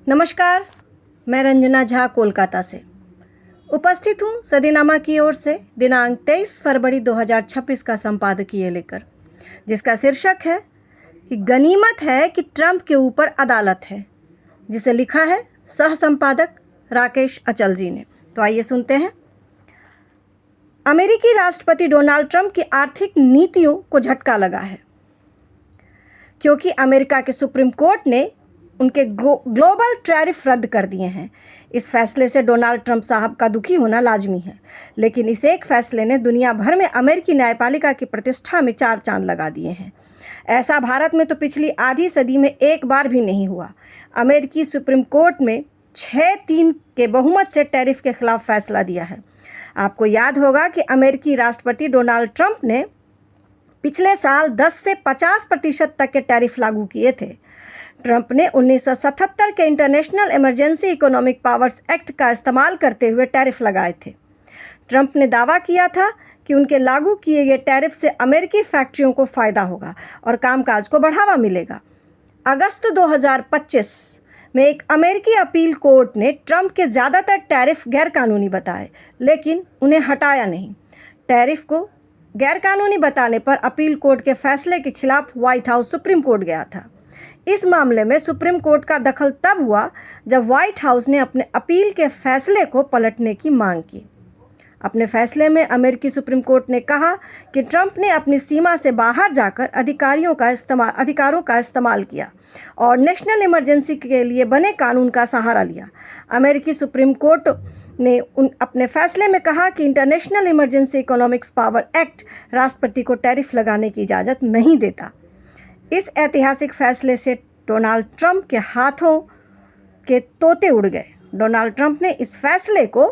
नमस्कार, मैं रंजना झा कोलकाता से उपस्थित हूँ सदीनामा की ओर से दिनांक 23 फरवरी 2026 का संपादकीय लेकर, जिसका शीर्षक है कि गनीमत है कि ट्रंप के ऊपर अदालत है, जिसे लिखा है सह संपादक राकेश अचल जी ने। तो आइए सुनते हैं। अमेरिकी राष्ट्रपति डोनाल्ड ट्रंप की आर्थिक नीतियों को झटका लगा है, क्योंकि अमेरिका के सुप्रीम कोर्ट ने उनके ग्लोबल टैरिफ रद्द कर दिए हैं। इस फैसले से डोनाल्ड ट्रंप साहब का दुखी होना लाजमी है, लेकिन इस एक फैसले ने दुनिया भर में अमेरिकी न्यायपालिका की प्रतिष्ठा में चार चांद लगा दिए हैं। ऐसा भारत में तो पिछली आधी सदी में एक बार भी नहीं हुआ। अमेरिकी सुप्रीम कोर्ट में 6-3 के बहुमत से टैरिफ के खिलाफ फैसला दिया है। आपको याद होगा कि अमेरिकी राष्ट्रपति डोनाल्ड ट्रंप ने पिछले साल 10 से 50% तक के टैरिफ लागू किए थे। ट्रंप ने 1977 के international emergency economic powers act का इस्तेमाल करते हुए टैरिफ लगाए थे। ट्रंप ने दावा किया था कि उनके लागू किए गए टैरिफ से अमेरिकी फैक्ट्रियों को फ़ायदा होगा और कामकाज को बढ़ावा मिलेगा। अगस्त 2025 में एक अमेरिकी अपील कोर्ट ने ट्रंप के ज़्यादातर टैरिफ गैरकानूनी बताए, लेकिन उन्हें हटाया नहीं। टैरिफ को गैरकानूनी बताने पर अपील कोर्ट के फैसले के खिलाफ व्हाइट हाउस सुप्रीम कोर्ट गया था। इस मामले में सुप्रीम कोर्ट का दखल तब हुआ जब व्हाइट हाउस ने अपने अपील के फैसले को पलटने की मांग की। अपने फैसले में अमेरिकी सुप्रीम कोर्ट ने कहा कि ट्रंप ने अपनी सीमा से बाहर जाकर अधिकारों का इस्तेमाल किया और नेशनल इमरजेंसी के लिए बने कानून का सहारा लिया। अमेरिकी सुप्रीम कोर्ट ने अपने फैसले में कहा कि international emergency economics power act राष्ट्रपति को टैरिफ लगाने की इजाज़त नहीं देता। इस ऐतिहासिक फैसले से डोनाल्ड ट्रंप के हाथों के तोते उड़ गए। डोनाल्ड ट्रंप ने इस फैसले को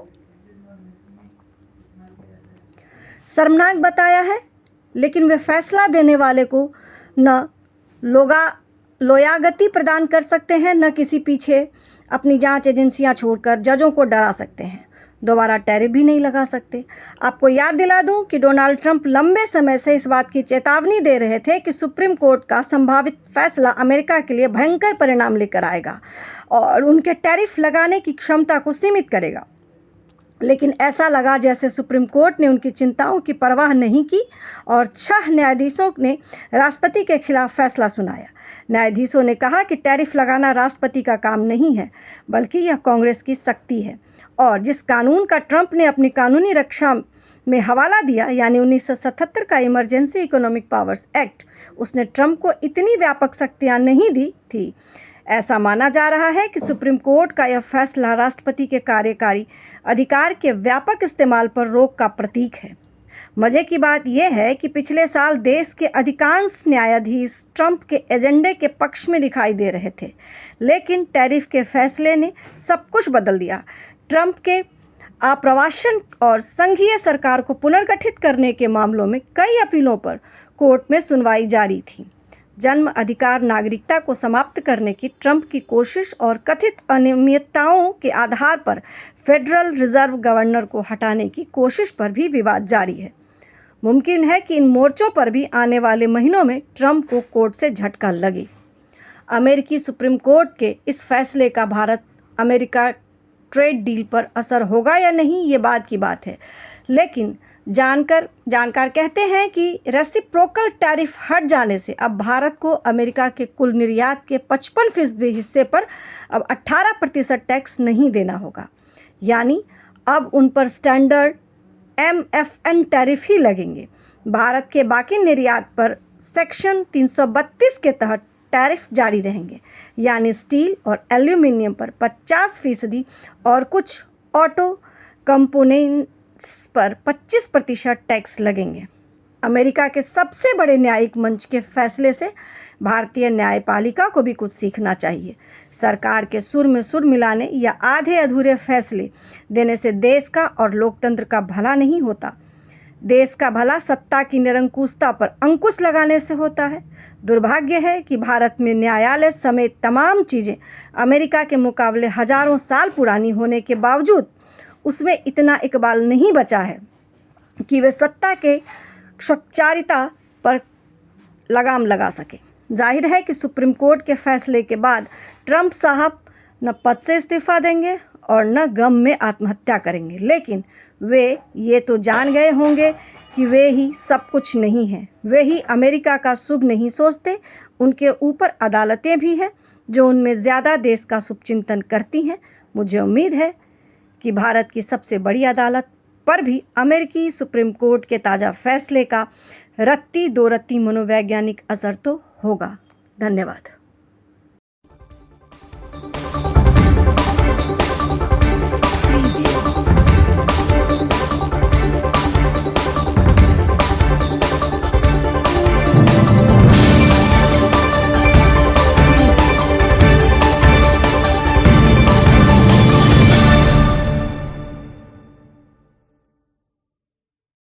शर्मनाक बताया है, लेकिन वे फैसला देने वाले को न लोयागति प्रदान कर सकते हैं, न किसी पीछे अपनी जांच एजेंसियां छोड़कर जजों को डरा सकते हैं। दोबारा टैरिफ भी नहीं लगा सकते। आपको याद दिला दूं कि डोनाल्ड ट्रंप लंबे समय से इस बात की चेतावनी दे रहे थे कि सुप्रीम कोर्ट का संभावित फैसला अमेरिका के लिए भयंकर परिणाम लेकर आएगा और उनके टैरिफ लगाने की क्षमता को सीमित करेगा। लेकिन ऐसा लगा जैसे सुप्रीम कोर्ट ने उनकी चिंताओं की परवाह नहीं की और 6 न्यायाधीशों ने राष्ट्रपति के खिलाफ फैसला सुनाया। न्यायाधीशों ने कहा कि टैरिफ लगाना राष्ट्रपति का काम नहीं है, बल्कि यह कांग्रेस की शक्ति है और जिस कानून का ट्रंप ने अपनी कानूनी रक्षा में हवाला दिया, यानी 1977 का इमरजेंसी इकोनॉमिक पावर्स एक्ट, उसने ट्रंप को इतनी व्यापक शक्तियां नहीं दी थी। ऐसा माना जा रहा है कि सुप्रीम कोर्ट का यह फैसला राष्ट्रपति के कार्यकारी अधिकार के व्यापक इस्तेमाल पर रोक का प्रतीक है। मज़े की बात यह है कि पिछले साल देश के अधिकांश न्यायाधीश ट्रंप के एजेंडे के पक्ष में दिखाई दे रहे थे, लेकिन टैरिफ के फैसले ने सब कुछ बदल दिया। ट्रंप के आप्रवासन और संघीय सरकार को पुनर्गठित करने के मामलों में कई अपीलों पर कोर्ट में सुनवाई जारी थी। जन्म अधिकार नागरिकता को समाप्त करने की ट्रंप की कोशिश और कथित अनियमितताओं के आधार पर फेडरल रिजर्व गवर्नर को हटाने की कोशिश पर भी विवाद जारी है। मुमकिन है कि इन मोर्चों पर भी आने वाले महीनों में ट्रंप को कोर्ट से झटका लगे। अमेरिकी सुप्रीम कोर्ट के इस फैसले का भारत अमेरिका ट्रेड डील पर असर होगा या नहीं, ये बात की बात है, लेकिन जानकार कहते हैं कि रेसिप्रोकल टैरिफ हट जाने से अब भारत को अमेरिका के कुल निर्यात के 55% हिस्से पर अब 18% टैक्स नहीं देना होगा, यानी अब उन पर स्टैंडर्ड MFN टैरिफ ही लगेंगे। भारत के बाकी निर्यात पर सेक्शन 332 के तहत टैरिफ जारी रहेंगे, यानी स्टील और एल्यूमिनियम पर 50% और कुछ ऑटो कंपोनेंट्स पर 25% टैक्स लगेंगे। अमेरिका के सबसे बड़े न्यायिक मंच के फैसले से भारतीय न्यायपालिका को भी कुछ सीखना चाहिए। सरकार के सुर में सुर मिलाने या आधे अधूरे फैसले देने से देश का और लोकतंत्र का भला नहीं होता। देश का भला सत्ता की निरंकुशता पर अंकुश लगाने से होता है। दुर्भाग्य है कि भारत में न्यायालय समेत तमाम चीज़ें अमेरिका के मुकाबले हजारों साल पुरानी होने के बावजूद उसमें इतना इकबाल नहीं बचा है कि वे सत्ता के क्षचारिता पर लगाम लगा सके। जाहिर है कि सुप्रीम कोर्ट के फैसले के बाद ट्रंप साहब न पद से इस्तीफा देंगे और न गम में आत्महत्या करेंगे, लेकिन वे ये तो जान गए होंगे कि वे ही सब कुछ नहीं हैं। वे ही अमेरिका का शुभ नहीं सोचते। उनके ऊपर अदालतें भी हैं जो उनमें ज़्यादा देश का शुभचिंतन करती हैं। मुझे उम्मीद है कि भारत की सबसे बड़ी अदालत पर भी अमेरिकी सुप्रीम कोर्ट के ताज़ा फैसले का रत्ती दो रत्ती मनोवैज्ञानिक असर तो होगा। धन्यवाद।